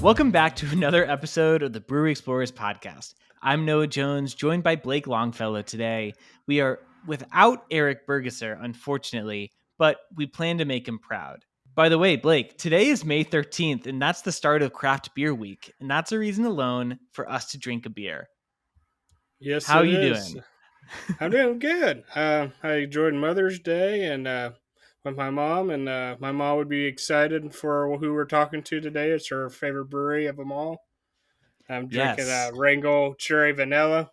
Welcome back to another episode of the Brewery Explorers Podcast. I'm Noah Jones, joined by Blake Longfellow today. We are without Eric Burgasser, unfortunately, but we plan to make him proud. By the way, Blake, today is May 13th, and that's the start of Craft Beer Week, and that's a reason alone for us to drink a beer. Yes, How it you is. doing? I'm doing good. I enjoyed Mother's Day and with my mom, and my mom would be excited for who we're talking to today. It's her favorite brewery of them all. I'm drinking Yes. Wrangell Cherry Vanilla.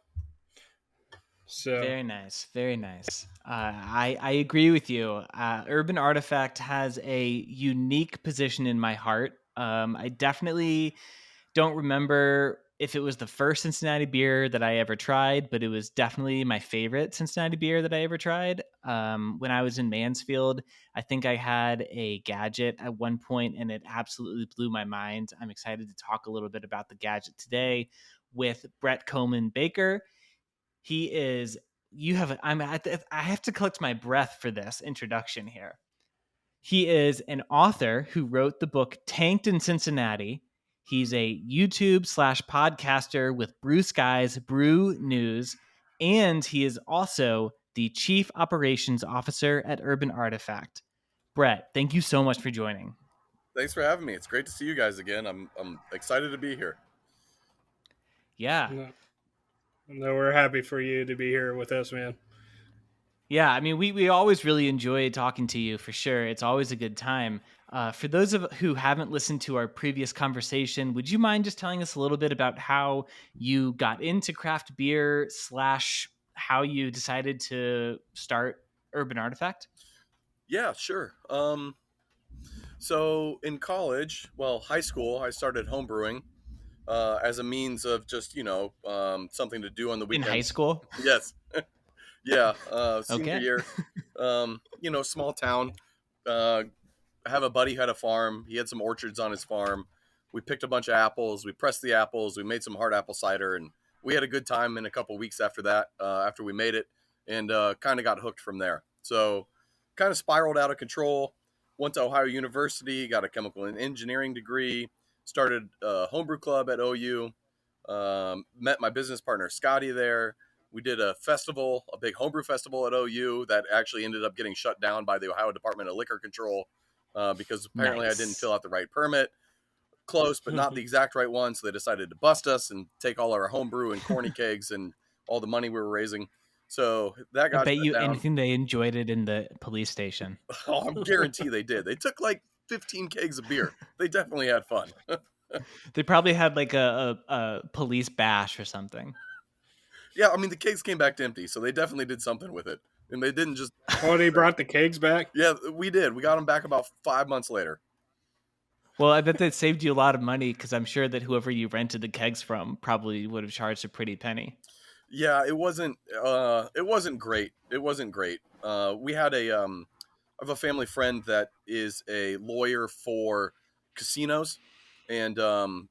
So Very nice. Very nice. I agree with you. Urban Artifact has a unique position in my heart. I definitely don't remember if it was the first Cincinnati beer that I ever tried, but it was definitely my favorite Cincinnati beer that I ever tried. When I was in Mansfield, I think I had a gadget at one point, and it absolutely blew my mind. I'm excited to talk a little bit about the gadget today with Bret Kollmann Baker. He is. You have. I have to collect my breath for this introduction here. He is an author who wrote the book Tanked in Cincinnati. He's a YouTube/podcaster with Brew Sky's Brew News, and he is also the Chief Operations Officer at Urban Artifact. Bret, thank you so much for joining. Thanks for having me. It's great to see you guys again. I'm excited to be here. Yeah. no, we're happy for you to be here with us, man. Yeah, I mean, we always really enjoy talking to you for sure. It's always a good time. For those of who haven't listened to our previous conversation, would you mind just telling us a little bit about how you got into craft beer / how you decided to start Urban Artifact? Yeah, sure. So in college, high school, I started homebrewing as a means of just something to do on the In high weekends. school? Yes, yeah. Senior Okay. year, small town. I have a buddy who had a farm. He had some orchards on his farm. We picked a bunch of apples. We pressed the apples. We made some hard apple cider, and we had a good time in a couple weeks after that. After we made it, and kind of got hooked from there. So, kind of spiraled out of control. Went to Ohio University, got a chemical and engineering degree. Started a homebrew club at OU. Met my business partner Scotty there. We did a festival, a big homebrew festival at OU that actually ended up getting shut down by the Ohio Department of Liquor Control. Because apparently I didn't fill out the right permit. Close, but not the exact right one. So they decided to bust us and take all our homebrew and corny kegs and all the money we were raising. So that got I bet shut you down. anything they enjoyed it in the police station. Oh, I guarantee they did. They took like 15 kegs of beer. They definitely had fun. They probably had like a police bash or something. Yeah, I mean, the kegs came back empty, so they definitely did something with it. And they didn't just... Oh, they brought the kegs back? Yeah, we did. We got them back about 5 months later. Well, I bet that saved you a lot of money because I'm sure that whoever you rented the kegs from probably would have charged a pretty penny. Yeah, it wasn't great. It wasn't great. We had I have a family friend that is a lawyer for casinos, and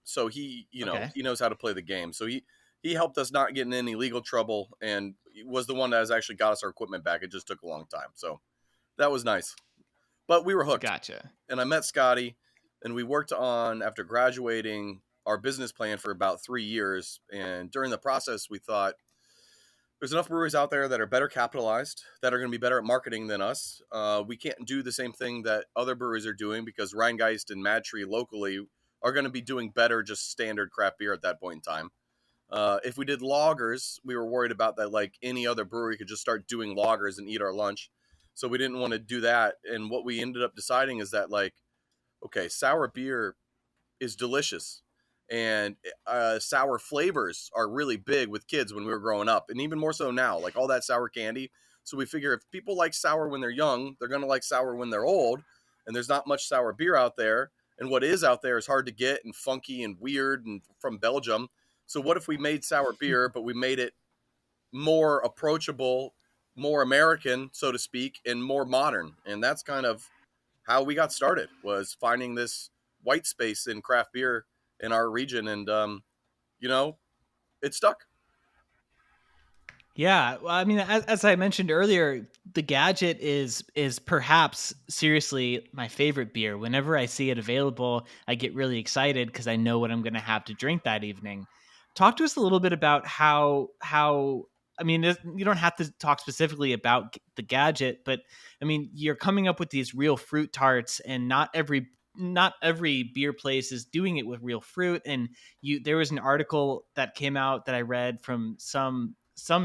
so he he knows how to play the game. So he helped us not get in any legal trouble, and was the one that has actually got us our equipment back. It just took a long time, so that was nice. But we were hooked. Gotcha. And I met Scotty, and we worked on, after graduating, our business plan for about 3 years. And during the process, we thought, there's enough breweries out there that are better capitalized, that are going to be better at marketing than us. We can't do the same thing that other breweries are doing because Rheingeist and Mad Tree locally are going to be doing better just standard craft beer at that point in time. If we did lagers, we were worried about that, like any other brewery could just start doing lagers and eat our lunch. So we didn't want to do that. And what we ended up deciding is that, like, okay, sour beer is delicious. And sour flavors are really big with kids when we were growing up, and even more so now, like all that sour candy. So we figure if people like sour when they're young, they're going to like sour when they're old. And there's not much sour beer out there. And what is out there is hard to get and funky and weird and from Belgium. So what if we made sour beer, but we made it more approachable, more American, so to speak, and more modern? And that's kind of how we got started, was finding this white space in craft beer in our region, and it stuck. Yeah, well, I mean, as I mentioned earlier, the Gadget is perhaps seriously my favorite beer. Whenever I see it available, I get really excited because I know what I'm going to have to drink that evening. Talk to us a little bit about how I mean, you don't have to talk specifically about the Gadget, but I mean, you're coming up with these real fruit tarts, and not every beer place is doing it with real fruit. And there was an article that came out that I read from some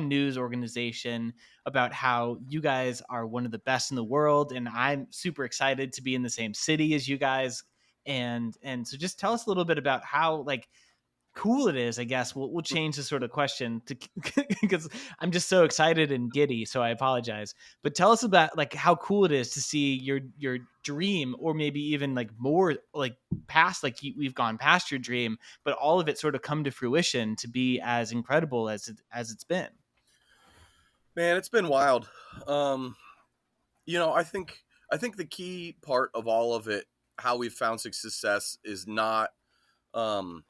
news organization about how you guys are one of the best in the world, and I'm super excited to be in the same city as you guys. And so just tell us a little bit about how like cool it is. I guess we'll change the sort of question to because I'm just so excited and giddy, so I apologize. But tell us about like how cool it is to see your dream, or maybe even like more like past, like we've gone past your dream, but all of it sort of come to fruition to be as incredible as it's been. Man, it's been wild. Um, I think the key part of all of it, how we've found success, is um,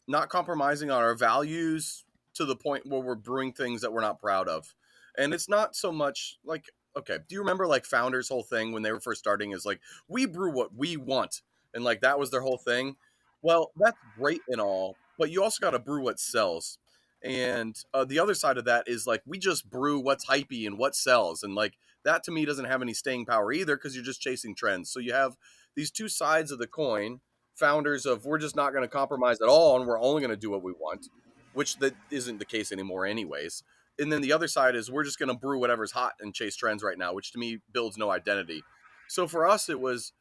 not compromising on our values to the point where we're brewing things that we're not proud of. And it's not so much like, okay, do you remember like Founders' whole thing when they were first starting is like, we brew what we want. And like that was their whole thing. Well, that's great and all, but you also got to brew what sells. And the other side of that is like, we just brew what's hypey and what sells. And like that to me doesn't have any staying power either because you're just chasing trends. So you have these two sides of the coin. Founders of we're just not going to compromise at all and we're only going to do what we want, which that isn't the case anymore anyways. And then the other side is we're just going to brew whatever's hot and chase trends right now, which to me builds no identity. So for us it was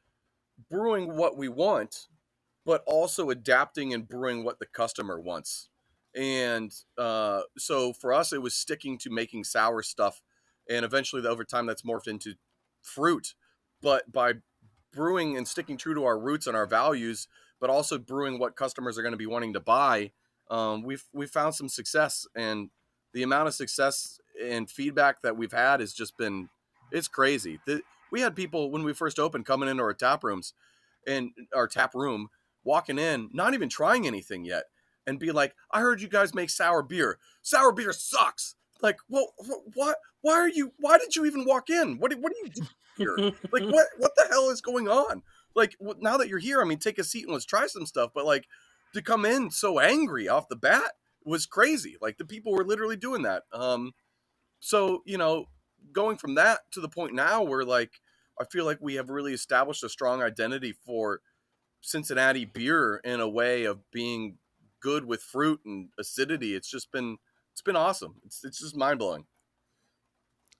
brewing what we want, but also adapting and brewing what the customer wants. And so for us it was sticking to making sour stuff, and eventually over time that's morphed into fruit. But by brewing and sticking true to our roots and our values, but also brewing what customers are going to be wanting to buy, we've found some success, and the amount of success and feedback that we've had has just been it's crazy. We had people when we first opened coming into our tap rooms and our tap room walking in, not even trying anything yet, and be like, "I heard you guys make sour beer. Sour beer sucks." Like, well, what? Why are you? Why did you even walk in? What are you doing here? Like, what the hell is going on? Like, now that you're here, I mean, take a seat and let's try some stuff. But like, to come in so angry off the bat was crazy. Like, the people were literally doing that. So going from that to the point now where like I feel like we have really established a strong identity for Cincinnati beer in a way of being good with fruit and acidity. It's been awesome. It's just mind blowing.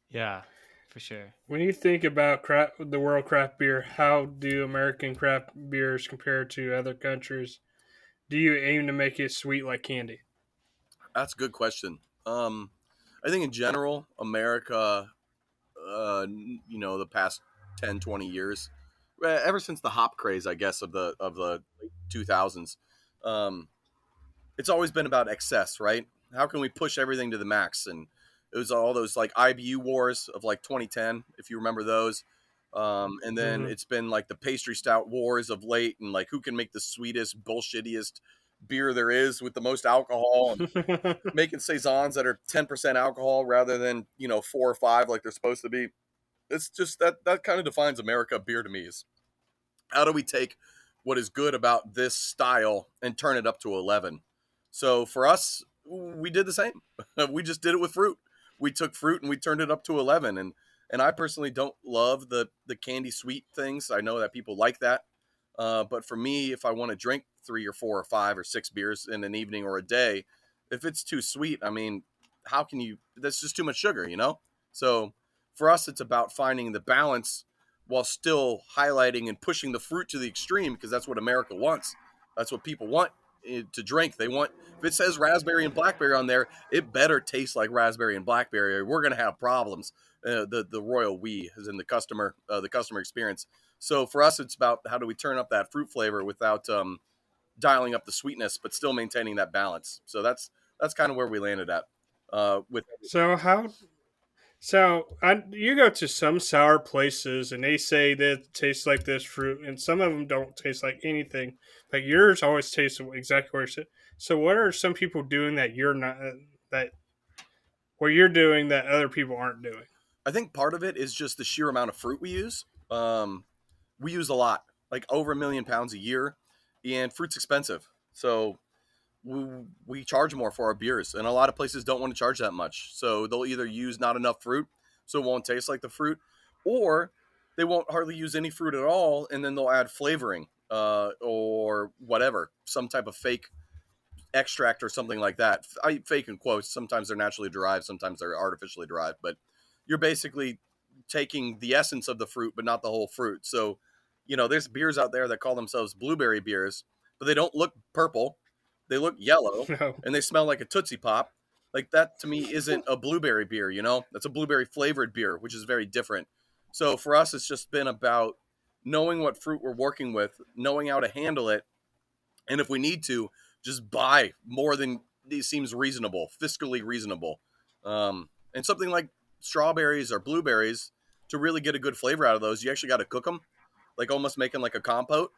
Yeah, for sure. When you think about the world craft beer, how do American craft beers compare to other countries? Do you aim to make it sweet like candy? That's a good question. I think in general, America, the past 10, 20 years, ever since the hop craze, I guess, of the 2000s, um, it's always been about excess, right? How can we push everything to the max? And it was all those like IBU wars of like 2010, if you remember those. And then Mm-hmm. it's been like the pastry stout wars of late, and like who can make the sweetest, bullshittiest beer there is with the most alcohol, and making saisons that are 10% alcohol rather than 4 or 5 like they're supposed to be. It's just that kind of defines America beer to me. Is how do we take what is good about this style and turn it up to 11? So for us, we did the same. We just did it with fruit. We took fruit and we turned it up to 11. And I personally don't love the candy sweet things. I know that people like that. But for me, if I want to drink 3 or 4 or 5 or 6 beers in an evening or a day, if it's too sweet, I mean, how can you? That's just too much sugar. So for us, it's about finding the balance while still highlighting and pushing the fruit to the extreme because that's what America wants. That's what people want to drink. They want, if it says raspberry and blackberry on there, it better taste like raspberry and blackberry, or we're going to have problems. The royal we is in the customer experience. So for us, it's about how do we turn up that fruit flavor without dialing up the sweetness, but still maintaining that balance. So that's kind of where we landed at with. So you go to some sour places and they say that it tastes like this fruit, and some of them don't taste like anything. But yours always tastes exactly what it said. So what are some people doing that you're not that what you're doing that other people aren't doing? I think part of it is just the sheer amount of fruit we use. We use a lot, like over 1 million pounds a year, and fruit's expensive. So we charge more for our beers, and a lot of places don't want to charge that much. So they'll either use not enough fruit, so it won't taste like the fruit, or they won't hardly use any fruit at all, and then they'll add flavoring or whatever, some type of fake extract or something like that. I fake in quotes. Sometimes they're naturally derived, sometimes they're artificially derived, but you're basically taking the essence of the fruit, but not the whole fruit. So, there's beers out there that call themselves blueberry beers, but they don't look purple. They look yellow No. and they smell like a Tootsie Pop. Like that to me isn't a blueberry beer, That's a blueberry flavored beer, which is very different. So for us, it's just been about knowing what fruit we're working with, knowing how to handle it, and if we need to, just buy more than seems reasonable, fiscally reasonable. And something like strawberries or blueberries, to really get a good flavor out of those, you actually got to cook them, like almost making like a compote.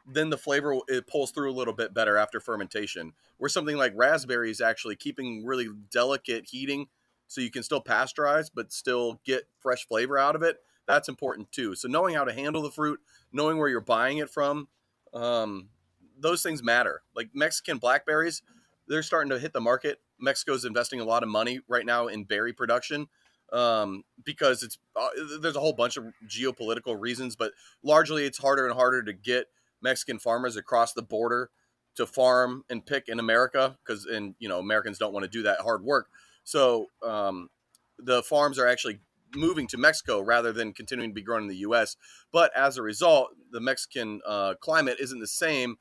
Then the flavor, it pulls through a little bit better after fermentation. Where something like raspberries, actually keeping really delicate heating so you can still pasteurize but still get fresh flavor out of it, that's important too. So knowing how to handle the fruit, knowing where you're buying it from, those things matter. Like Mexican blackberries, they're starting to hit the market. Mexico's investing a lot of money right now in berry production, because there's a whole bunch of geopolitical reasons, but largely it's harder and harder to get Mexican farmers across the border to farm and pick in America, because Americans don't want to do that hard work. So the farms are actually moving to Mexico rather than continuing to be grown in the U.S. But as a result, the Mexican climate isn't the same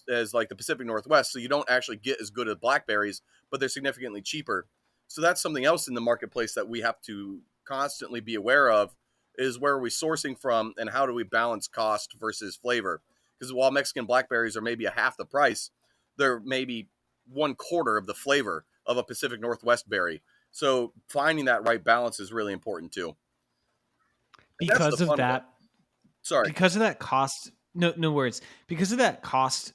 as like the Pacific Northwest, so you don't actually get as good as blackberries, but they're significantly cheaper. So that's something else in the marketplace that we have to constantly be aware of, is where are we sourcing from and how do we balance cost versus flavor? Because while Mexican blackberries are maybe a half the price, they're maybe 1/4 of the flavor of a Pacific Northwest berry. So finding that right balance is really important too. And that's the Because of fun that, Sorry. because of that cost, no words. Because of that cost,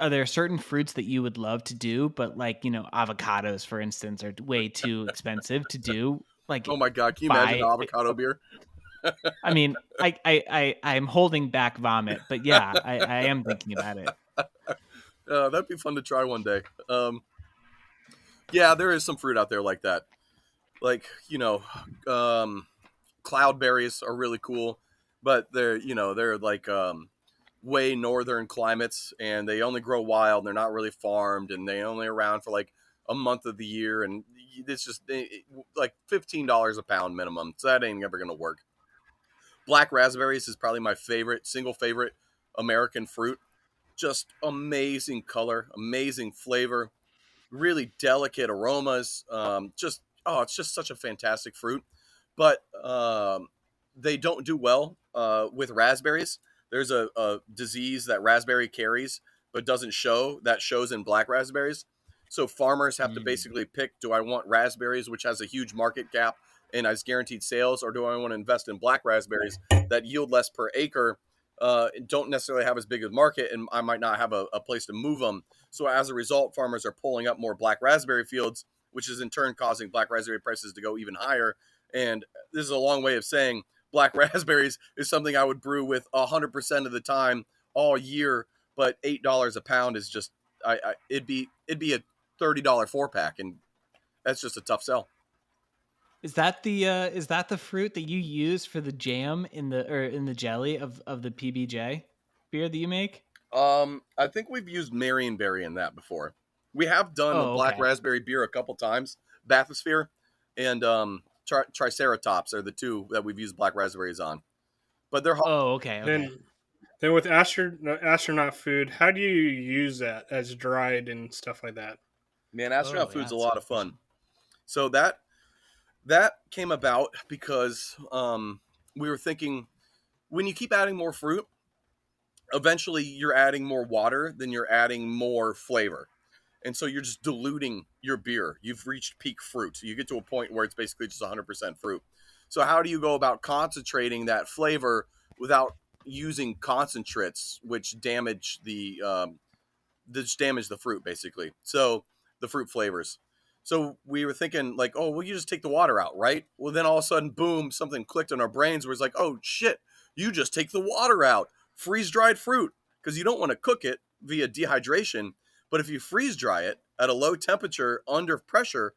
are there certain fruits that you would love to do, but like, avocados, for instance, are way too expensive to do? Like, Oh my God. Can you imagine buy. avocado beer? I mean, I'm holding back vomit, but yeah, I am thinking about it. That'd be fun to try one day. Yeah, there is some fruit out there like that. Like, cloudberries are really cool, but they're like way northern climates, and they only grow wild. And they're not really farmed, and they only around for like a month of the year, and it's just like $15 a pound minimum. So that ain't ever gonna work. Black raspberries is probably my single favorite American fruit. Just amazing color, amazing flavor, really delicate aromas. It's just such a fantastic fruit. But they don't do well with raspberries. There's a disease that raspberry carries, but doesn't show. That shows in black raspberries. So farmers have to basically pick: do I want raspberries, which has a huge market cap and has guaranteed sales, or do I want to invest in black raspberries that yield less per acre, don't necessarily have as big a market, and I might not have a place to move them. So as a result, farmers are pulling up more black raspberry fields, which is in turn causing black raspberry prices to go even higher. And this is a long way of saying black raspberries is something I would brew with 100% of the time all year, but $8 a pound is just it'd be a $30 4-pack, and that's just a tough sell. Is that the fruit that you use for the jam in the jelly of the PBJ beer that you make? I think we've used Marionberry in that before. We have done a black Okay. raspberry beer a couple times. Bathysphere and Triceratops are the two that we've used black raspberries on. But they're Oh, okay. Then with astronaut food, how do you use that as dried and stuff like that? Man, astronaut food's a That's lot of fun. So that came about because we were thinking, when you keep adding more fruit, eventually you're adding more water than you're adding more flavor. And so you're just diluting your beer. You've reached peak fruit. You get to a point where it's basically just 100% fruit. So how do you go about concentrating that flavor without using concentrates, which damage the fruit, basically? So the fruit flavors. So we were thinking like, oh, well, you just take the water out, right? Well, then all of a sudden, boom, something clicked in our brains where it's like, oh shit, you just take the water out. Freeze dried fruit, because you don't want to cook it via dehydration. But if you freeze dry it at a low temperature under pressure,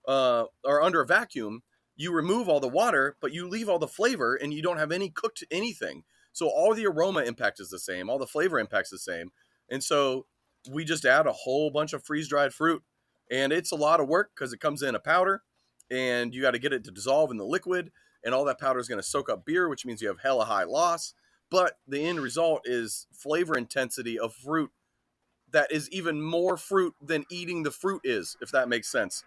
or under a vacuum, you remove all the water, but you leave all the flavor, and you don't have any cooked anything. So all the aroma impact is the same, all the flavor impact's the same. And so we just add a whole bunch of freeze dried fruit, and it's a lot of work because it comes in a powder, and you got to get it to dissolve in the liquid, and all that powder is going to soak up beer, which means you have hella high loss. But the end result is flavor intensity of fruit that is even more fruit than eating the fruit is, if that makes sense.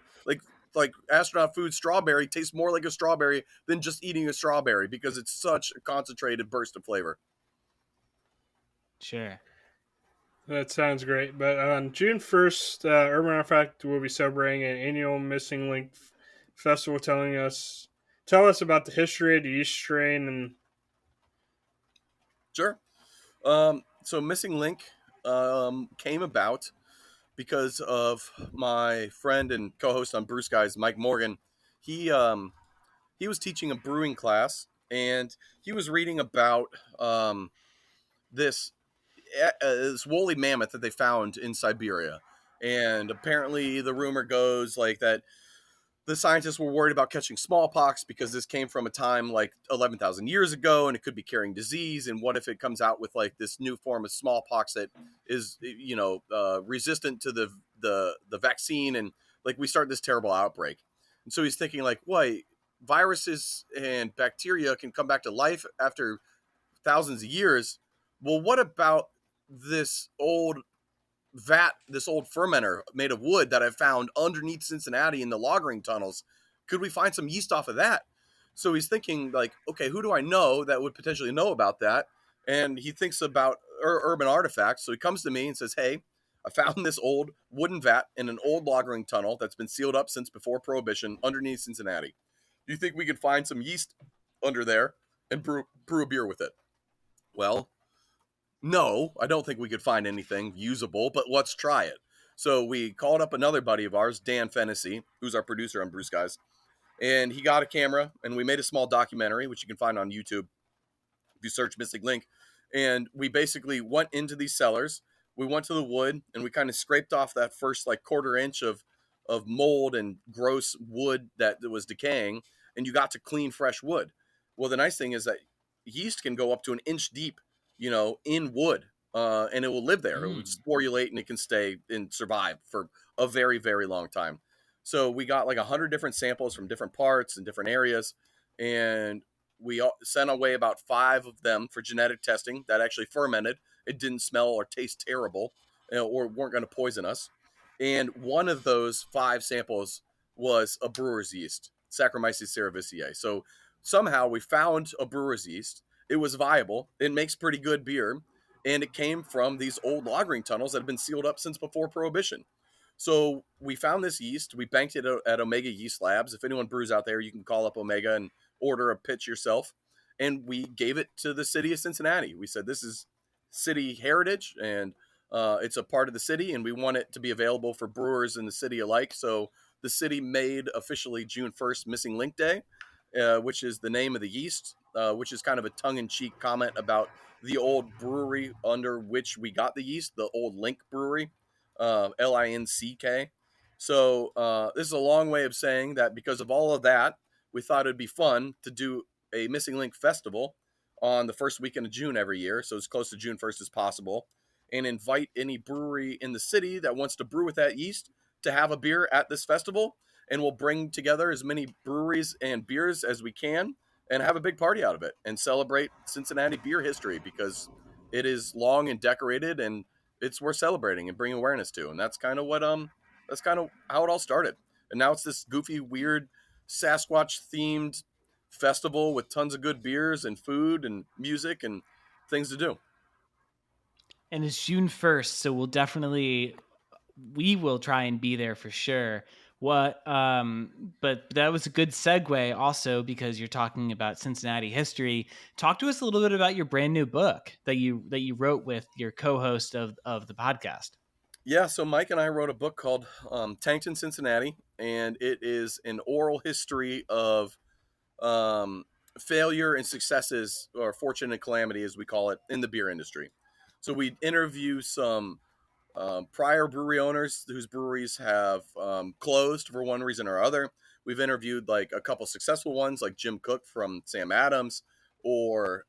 Like astronaut food strawberry tastes more like a strawberry than just eating a strawberry because it's such a concentrated burst of flavor. Sure. That sounds great. But on June 1st, Urban Artifact will be celebrating an annual Missing Link Festival. Tell us about the history of the yeast strain. And Sure. So Missing Link came about because of my friend and co-host on Brew Skies, Mike Morgan. He was teaching a brewing class, and he was reading about this woolly mammoth that they found in Siberia. And apparently the rumor goes like that the scientists were worried about catching smallpox because this came from a time like 11,000 years ago, and it could be carrying disease. And what if it comes out with like this new form of smallpox that is, resistant to the vaccine, and like we start this terrible outbreak. And so he's thinking like, wait, viruses and bacteria can come back to life after thousands of years. Well, what about this old this old fermenter made of wood that I found underneath Cincinnati in the logging tunnels? Could we find some yeast off of that? So he's thinking like, okay, who do I know that would potentially know about that? And he thinks about Urban Artifacts. So he comes to me and says, hey, I found this old wooden vat in an old logging tunnel that's been sealed up since before Prohibition underneath Cincinnati. Do you think we could find some yeast under there and brew a beer with it? Well, no, I don't think we could find anything usable, but let's try it. So we called up another buddy of ours, Dan Fennessy, who's our producer on Brew Skies, and he got a camera, and we made a small documentary, which you can find on YouTube if you search Missing Link. And we basically went into these cellars. We went to the wood, and we kind of scraped off that first like quarter inch of mold and gross wood that was decaying, and you got to clean, fresh wood. Well, the nice thing is that yeast can go up to an inch deep, in wood, and it will live there. It will sporulate, and it can stay and survive for a very, very long time. So we got like 100 different samples from different parts and different areas, and we sent away about 5 of them for genetic testing that actually fermented. It didn't smell or taste terrible, or weren't going to poison us. And one of those 5 samples was a brewer's yeast, Saccharomyces cerevisiae. So somehow we found a brewer's yeast. It was viable. It makes pretty good beer. And it came from these old logging tunnels that have been sealed up since before Prohibition. So we found this yeast. We banked it at Omega Yeast Labs. If anyone brews out there, you can call up Omega and order a pitch yourself. And we gave it to the city of Cincinnati. We said, this is city heritage, and it's a part of the city, and we want it to be available for brewers in the city alike. So the city made officially June 1st Missing Link Day, which is the name of the yeast, which is kind of a tongue-in-cheek comment about the old brewery under which we got the yeast, the old Linck Brewery, Linck. So this is a long way of saying that because of all of that, we thought it'd be fun to do a Missing Link festival on the first weekend of June every year, so as close to June 1st as possible, and invite any brewery in the city that wants to brew with that yeast to have a beer at this festival. And we'll bring together as many breweries and beers as we can and have a big party out of it and celebrate Cincinnati beer history, because it is long and decorated, and it's worth celebrating and bringing awareness to. And that's kind of how it all started. And now it's this goofy, weird Sasquatch themed festival with tons of good beers and food and music and things to do. And it's June 1st, so we will try and be there for sure. But that was a good segue also, because you're talking about Cincinnati history. Talk to us a little bit about your brand new book that you wrote with your co-host of the podcast. Yeah, so Mike and I wrote a book called Tanked in Cincinnati, and it is an oral history of um, failure and successes, or fortune and calamity, as we call it, in the beer industry. So we interview some prior brewery owners whose breweries have closed for one reason or other. We've interviewed like a couple successful ones, like Jim Cook from Sam Adams, or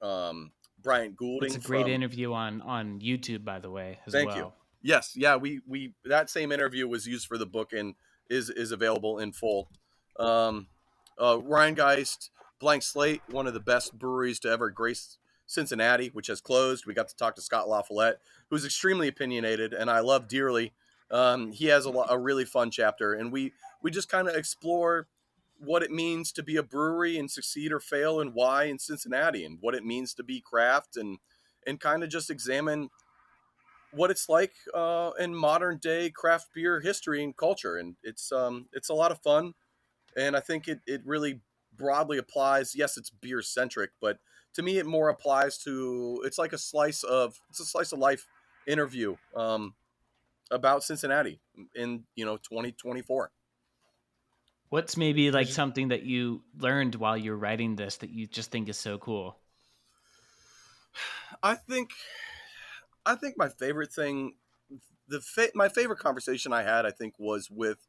Bryant It's Goulding a great from. interview on YouTube, by the way, as Thank you. well. Yes, yeah, we that same interview was used for the book and is available in full. Um, Ryan Geist, Blank Slate, one of the best breweries to ever grace Cincinnati, which has closed. We got to talk to Scott LaFollette, who's extremely opinionated and I love dearly. He has a really fun chapter, and we just kind of explore what it means to be a brewery and succeed or fail, and why in Cincinnati, and what it means to be craft, and kind of just examine what it's like in modern day craft beer history and culture. And it's a lot of fun, and I think it really broadly applies. Yes, it's beer centric, but to me it more applies to, it's a slice of life interview about Cincinnati in 2024. What's maybe like Is- something that you learned while you're writing this that you just think is so cool? I think my favorite thing, my favorite conversation I had, I think, was with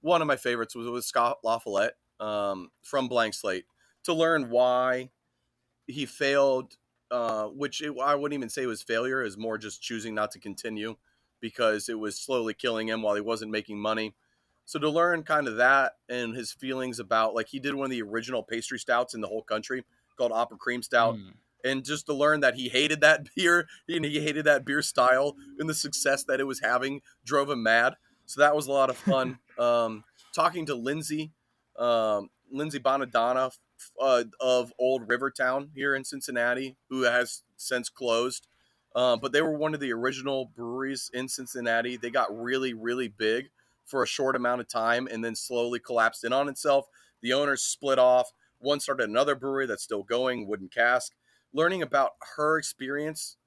one of my favorites was with Scott LaFollette from Blank Slate, to learn why he failed, I wouldn't even say it was failure, is more just choosing not to continue because it was slowly killing him while he wasn't making money. So to learn kind of that and his feelings about, like, he did one of the original pastry stouts in the whole country called Opera Cream Stout. Mm. And just to learn that he hated that beer and he hated that beer style, and the success that it was having drove him mad. So that was a lot of fun. Talking to Lindsay Bonadonna of Old Rivertown here in Cincinnati, who has since closed. But they were one of the original breweries in Cincinnati. They got really, really big for a short amount of time and then slowly collapsed in on itself. The owners split off. One started another brewery that's still going, Wooden Cask. Learning about her experience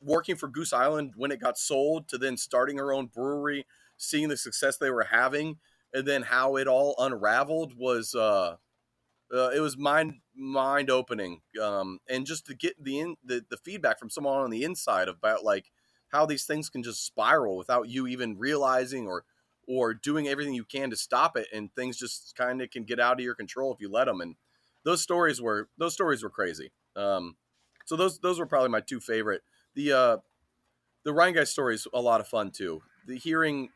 working for Goose Island when it got sold, to then starting her own brewery, seeing the success they were having, and then how it all unraveled was it was mind opening, and just to get the feedback from someone on the inside about like how these things can just spiral without you even realizing, or doing everything you can to stop it, and things just kind of can get out of your control if you let them. And those stories were crazy. So those were probably my two favorite. The Ryan Guy story is a lot of fun too. The hearing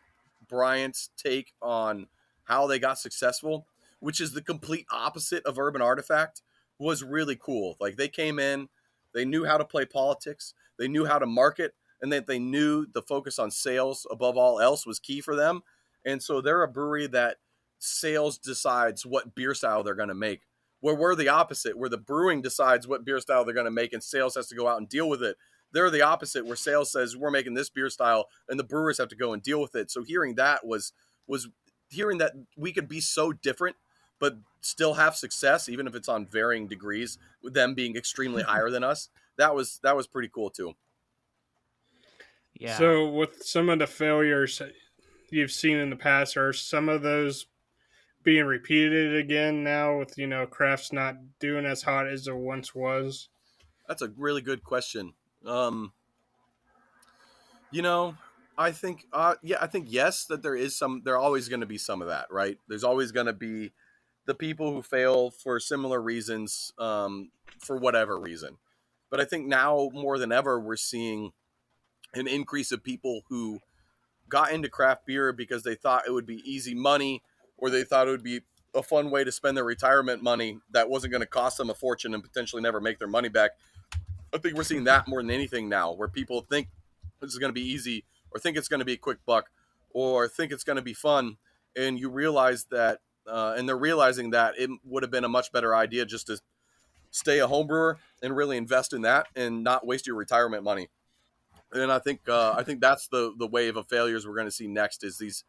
Bryant's take on how they got successful, which is the complete opposite of Urban Artifact, was really cool. Like, they came in, they knew how to play politics, they knew how to market, and that they knew the focus on sales above all else was key for them. And so they're a brewery that sales decides what beer style they're going to make. Where we're the opposite, where the brewing decides what beer style they're going to make and sales has to go out and deal with it. They're the opposite, where sales says we're making this beer style and the brewers have to go and deal with it. So hearing that was hearing that we could be so different but still have success, even if it's on varying degrees, with them being extremely higher than us. That was pretty cool too. Yeah. So, with some of the failures you've seen in the past, are some of those being repeated again now with, crafts not doing as hot as it once was? That's a really good question. Um, you know, I think yes, that there always going to be some of that, right? There's always going to be the people who fail for similar reasons, for whatever reason. But I think now more than ever, we're seeing an increase of people who got into craft beer because they thought it would be easy money, or they thought it would be a fun way to spend their retirement money that wasn't going to cost them a fortune and potentially never make their money back. I think we're seeing that more than anything now, where people think this is going to be easy, or think it's going to be a quick buck, or think it's going to be fun. And you realize that, and they're realizing that it would have been a much better idea just to stay a home brewer and really invest in that and not waste your retirement money. And I think that's the wave of failures we're going to see next, is these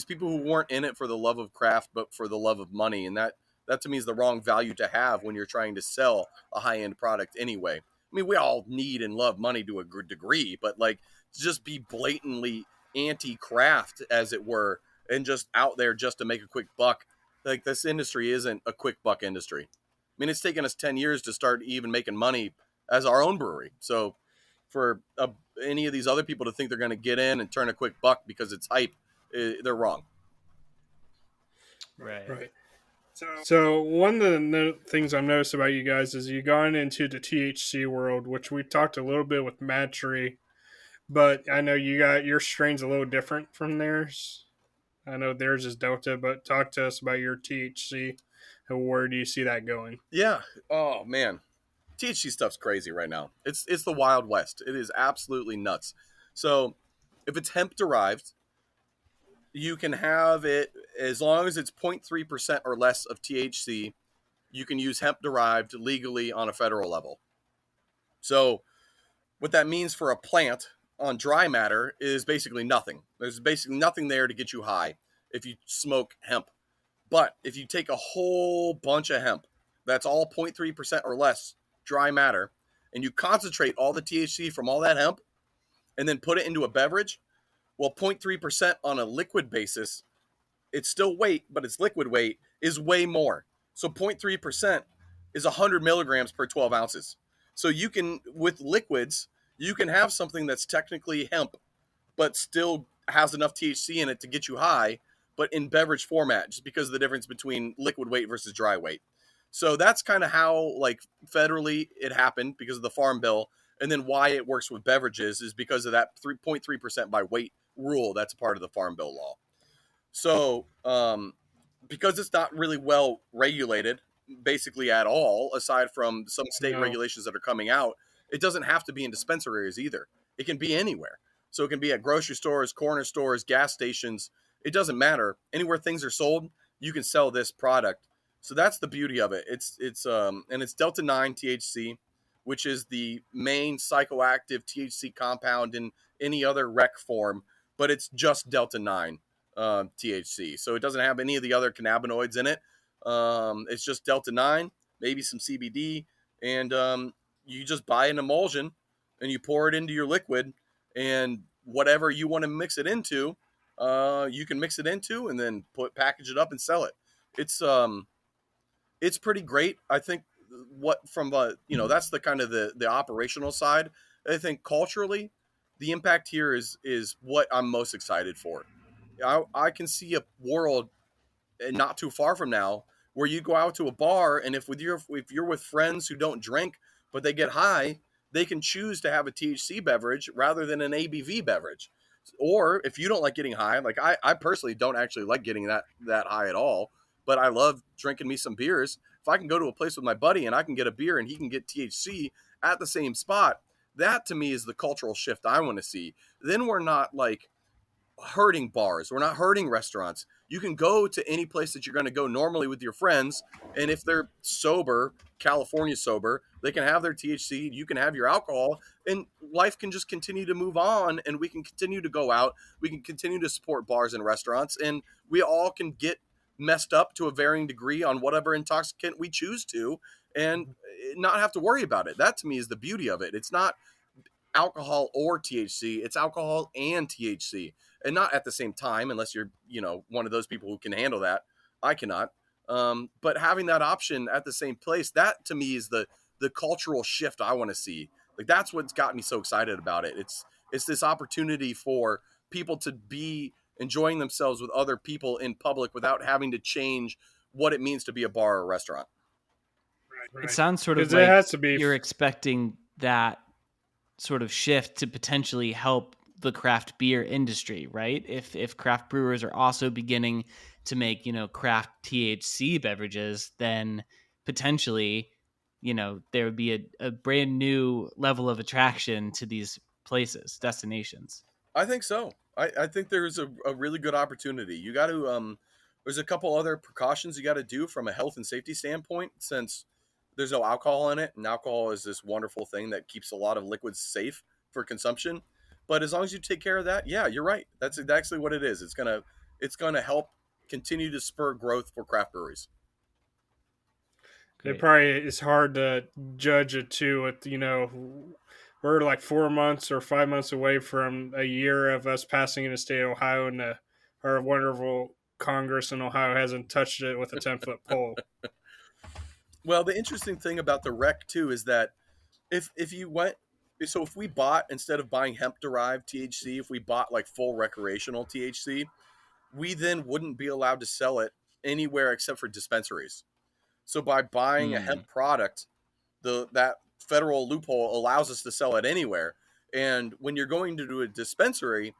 people who weren't in it for the love of craft but for the love of money. And that to me is the wrong value to have when you're trying to sell a high end product anyway. I mean, we all need and love money to a good degree, but like, to just be blatantly anti-craft, as it were, and just out there just to make a quick buck. Like, this industry isn't a quick buck industry. I mean, it's taken us 10 years to start even making money as our own brewery. So for any of these other people to think they're going to get in and turn a quick buck because it's hype, they're wrong. Right. So one of the things I've noticed about you guys is you've gone into the THC world, which we talked a little bit with Mad Tree, but I know you got your strain's a little different from theirs. I know theirs is Delta, but talk to us about your THC and where do you see that going? Yeah. Oh man, THC stuff's crazy right now. It's the Wild West. It is absolutely nuts. So if it's hemp derived, you can have it as long as it's 0.3% or less of THC. You can use hemp derived legally on a federal level. So what that means for a plant on dry matter is basically nothing. There's basically nothing there to get you high if you smoke hemp. But if you take a whole bunch of hemp, that's all 0.3% or less dry matter, and you concentrate all the THC from all that hemp and then put it into a beverage, well, 0.3% on a liquid basis, it's still weight, but its liquid weight is way more. So 0.3% is 100 milligrams per 12 ounces. So you can, with liquids, you can have something that's technically hemp, but still has enough THC in it to get you high, but in beverage format, just because of the difference between liquid weight versus dry weight. So that's kind of how, like, federally it happened because of the Farm Bill. And then why it works with beverages is because of that 3.3% by weight rule. That's part of the Farm Bill law. So because it's not really well regulated, basically at all, aside from some state regulations that are coming out, it doesn't have to be in dispensaries either. It can be anywhere. So it can be at grocery stores, corner stores, gas stations. It doesn't matter. Anywhere things are sold, you can sell this product. So that's the beauty of it. It's Delta 9 THC, which is the main psychoactive THC compound in any other rec form, but it's just Delta 9 THC. So it doesn't have any of the other cannabinoids in it. It's just Delta 9, maybe some CBD, and you just buy an emulsion and you pour it into your liquid, and whatever you want to mix it into, you can mix it into and then package it up and sell it. It's pretty great. I think that's the kind of the operational side. I think culturally, the impact here is what I'm most excited for. I can see a world not too far from now where you go out to a bar, and if you're with friends who don't drink but they get high, they can choose to have a THC beverage rather than an ABV beverage. Or if you don't like getting high, like I personally don't actually like getting that high at all, but I love drinking me some beers. If I can go to a place with my buddy and I can get a beer and he can get THC at the same spot, that to me is the cultural shift I want to see. Then we're not like hurting bars. We're not hurting restaurants. You can go to any place that you're going to go normally with your friends, and if they're sober, California sober, they can have their THC, you can have your alcohol, and life can just continue to move on, and we can continue to go out, we can continue to support bars and restaurants, and we all can get messed up to a varying degree on whatever intoxicant we choose to, and not have to worry about it. That to me is the beauty of it. It's not alcohol or THC, it's alcohol and THC, and not at the same time, unless you're, one of those people who can handle that. I cannot. But having that option at the same place, that to me is the cultural shift I want to see. Like, that's what's got me so excited about it. It's this opportunity for people to be enjoying themselves with other people in public without having to change what it means to be a bar or a restaurant. Right. It sounds sort of like you're expecting that sort of shift to potentially help the craft beer industry, right? If craft brewers are also beginning to make, craft THC beverages, then potentially, there would be a brand new level of attraction to these places, destinations. I think so. I think there's a really good opportunity. You got to, there's a couple other precautions you got to do from a health and safety standpoint, since there's no alcohol in it, and alcohol is this wonderful thing that keeps a lot of liquids safe for consumption. But as long as you take care of that, yeah, you're right. That's exactly what it is. It's gonna help continue to spur growth for craft breweries. It probably is hard to judge it too with we're like 4 months or 5 months away from a year of us passing in the state of Ohio, and our wonderful Congress in Ohio hasn't touched it with a 10-foot pole. Well, the interesting thing about the rec too is that if you went, so if we bought, instead of buying hemp derived THC, if we bought like full recreational THC, we then wouldn't be allowed to sell it anywhere except for dispensaries. So by buying a hemp product, that federal loophole allows us to sell it anywhere. And when you're going to do a dispensary,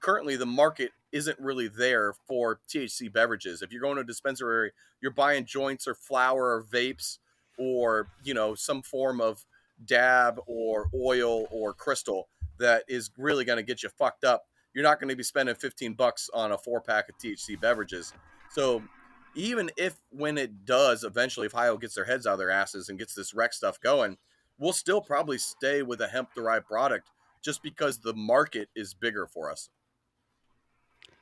currently the market isn't really there for THC beverages. If you're going to a dispensary, you're buying joints or flower or vapes, or some form of dab or oil or crystal that is really going to get you fucked up. You're not going to be spending $15 on a 4-pack of THC beverages. So even if, when it does eventually, if Ohio gets their heads out of their asses and gets this rec stuff going, we'll still probably stay with a hemp derived product just because the market is bigger for us.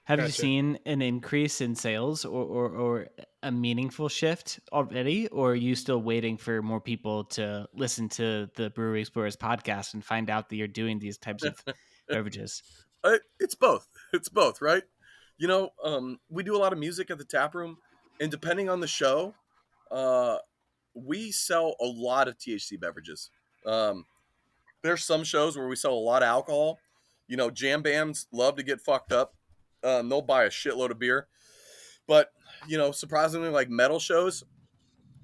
Have you seen an increase in sales or a meaningful shift already? Or are you still waiting for more people to listen to the Brewery Explorers podcast and find out that you're doing these types of beverages? It's both. It's both, right? We do a lot of music at the tap room, and depending on the show, we sell a lot of THC beverages. There's some shows where we sell a lot of alcohol. Jam bands love to get fucked up. They'll buy a shitload of beer. But, surprisingly, like metal shows,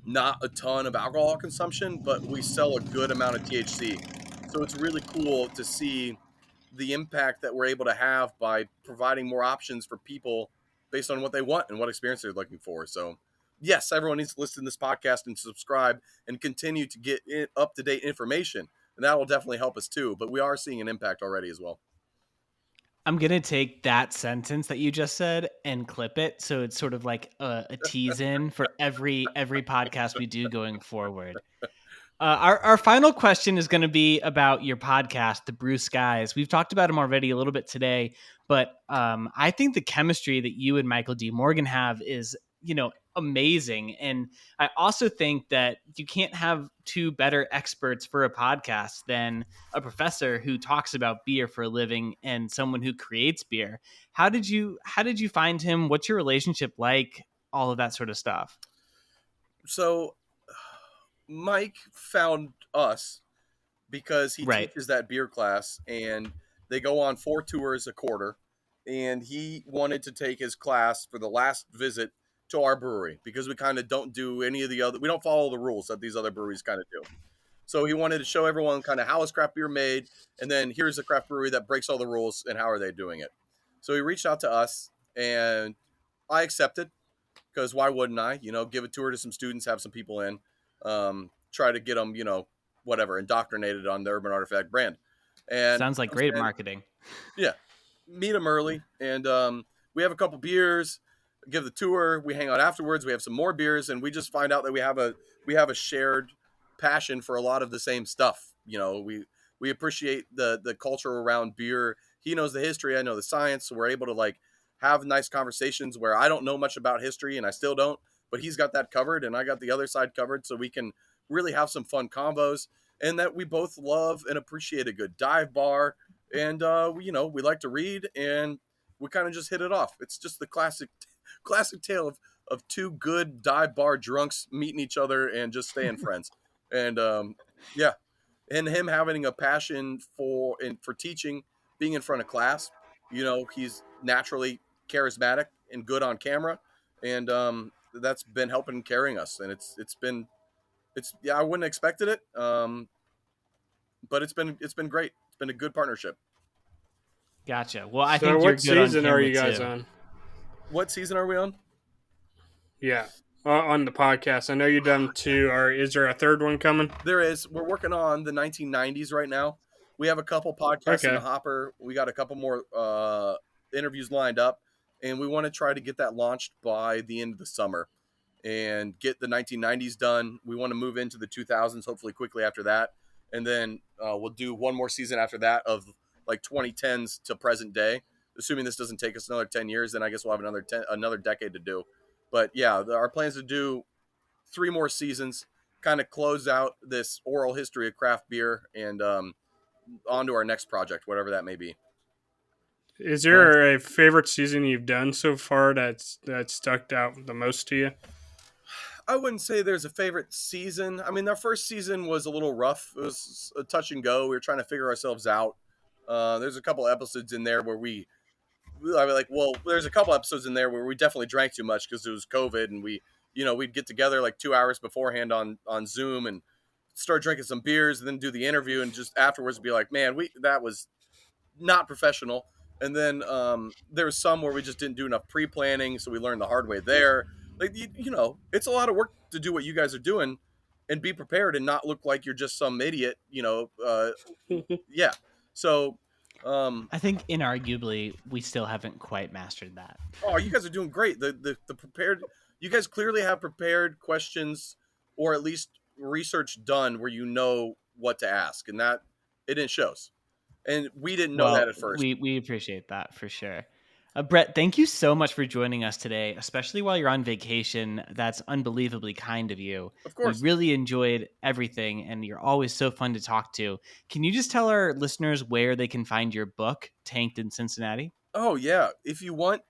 not a ton of alcohol consumption, but we sell a good amount of THC. So it's really cool to see the impact that we're able to have by providing more options for people based on what they want and what experience they're looking for. So, yes, everyone needs to listen to this podcast and subscribe and continue to get up-to-date information. And that will definitely help us too. But we are seeing an impact already as well. I'm going to take that sentence that you just said and clip it. So it's sort of like a tease in for every podcast we do going forward. Our final question is going to be about your podcast, The Brew Skies. We've talked about them already a little bit today, but I think the chemistry that you and Michael D. Morgan have is, amazing. And I also think that you can't have two better experts for a podcast than a professor who talks about beer for a living and someone who creates beer. How did you find him? What's your relationship like? All of that sort of stuff. So Mike found us because he teaches that beer class, and they go on 4 tours a quarter, and he wanted to take his class for the last visit to our brewery because we kind of don't do any of the other, we don't follow the rules that these other breweries kind of do. So he wanted to show everyone kind of how is craft beer made, and then here's a craft brewery that breaks all the rules and how are they doing it. So he reached out to us, and I accepted because why wouldn't I? Give a tour to some students, have some people in, try to get them, whatever, indoctrinated on the Urban Artifact brand. And sounds like great marketing. Yeah, meet them early, and we have a couple beers, give the tour, we hang out afterwards, we have some more beers, and we just find out that we have a shared passion for a lot of the same stuff. We appreciate the culture around beer. He knows the history, I know the science, so we're able to like have nice conversations where I don't know much about history and I still don't, but he's got that covered and I got the other side covered, so we can really have some fun combos, and that we both love and appreciate a good dive bar, and we like to read, and we kind of just hit it off. It's just the classic tale of two good dive bar drunks meeting each other and just staying friends. And and him having a passion for teaching, being in front of class. He's naturally charismatic and good on camera, and that's been helping carrying us. And I wouldn't have expected it, but it's been great. It's been a good partnership. Gotcha. Well, I think you're good on camera. What season are you guys on? What season are we on? Yeah, on the podcast. I know you've done 2. Or is there a third one coming? There is. We're working on the 1990s right now. We have a couple podcasts in the hopper. We got a couple more interviews lined up, and we want to try to get that launched by the end of the summer and get the 1990s done. We want to move into the 2000s, hopefully quickly after that. And then we'll do one more season after that of like 2010s to present day. Assuming this doesn't take us another 10 years, then I guess we'll have another decade to do. But yeah, our plans to do 3 more seasons, kind of close out this oral history of craft beer, and on to our next project, whatever that may be. Is there a favorite season you've done so far that's stuck out the most to you? I wouldn't say there's a favorite season. I mean, our first season was a little rough. It was a touch and go. We were trying to figure ourselves out. There's a couple episodes in there where there's a couple episodes in there where we definitely drank too much because it was COVID, and we'd get together like 2 hours beforehand on Zoom and start drinking some beers and then do the interview, and just afterwards be like, man, that was not professional. And then there was some where we just didn't do enough pre-planning, so we learned the hard way there. Like, it's a lot of work to do what you guys are doing and be prepared and not look like you're just some idiot, yeah. So I think inarguably we still haven't quite mastered that. Oh, you guys are doing great. The prepared, you guys clearly have prepared questions, or at least research done where you know what to ask, and that it shows. And we didn't know that at first. We appreciate that for sure. Bret, thank you so much for joining us today, especially while you're on vacation. That's unbelievably kind of you. Of course. We really enjoyed everything, and you're always so fun to talk to. Can you just tell our listeners where they can find your book, Tanked in Cincinnati? Oh, yeah. If you want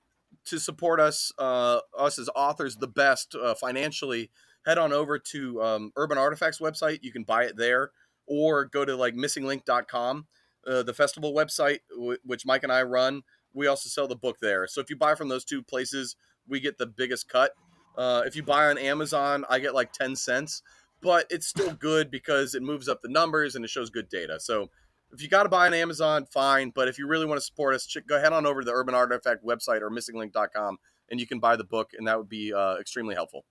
to support us as authors the best financially, head on over to Urban Artifacts website. You can buy it there, or go to like missinglink.com, the festival website, which Mike and I run. We also sell the book there. So if you buy from those two places, we get the biggest cut. If you buy on Amazon, I get like 10 cents, but it's still good because it moves up the numbers and it shows good data. So if you got to buy on Amazon, fine. But if you really want to support us, go head on over to the Urban Artifact website or missinglink.com, and you can buy the book, and that would be extremely helpful.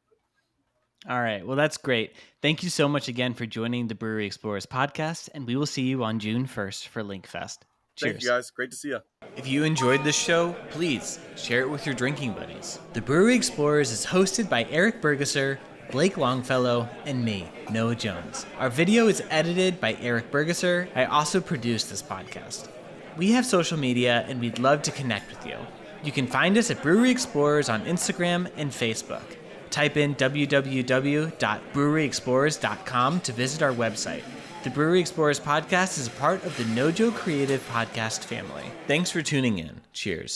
All right. Well, that's great. Thank you so much again for joining the Brewery Explorers podcast, and we will see you on June 1st for Linck Fest. Cheers. Thank you, guys. Great to see you. If you enjoyed this show, please share it with your drinking buddies. The Brewery Explorers is hosted by Eric Burgasser, Blake Longfellow, and me, Noah Jones. Our video is edited by Eric Burgasser. I also produce this podcast. We have social media, and we'd love to connect with you. You can find us at Brewery Explorers on Instagram and Facebook. Type in www.breweryexplorers.com to visit our website. The Brewery Explorers podcast is a part of the NoJo Creative podcast family. Thanks for tuning in. Cheers.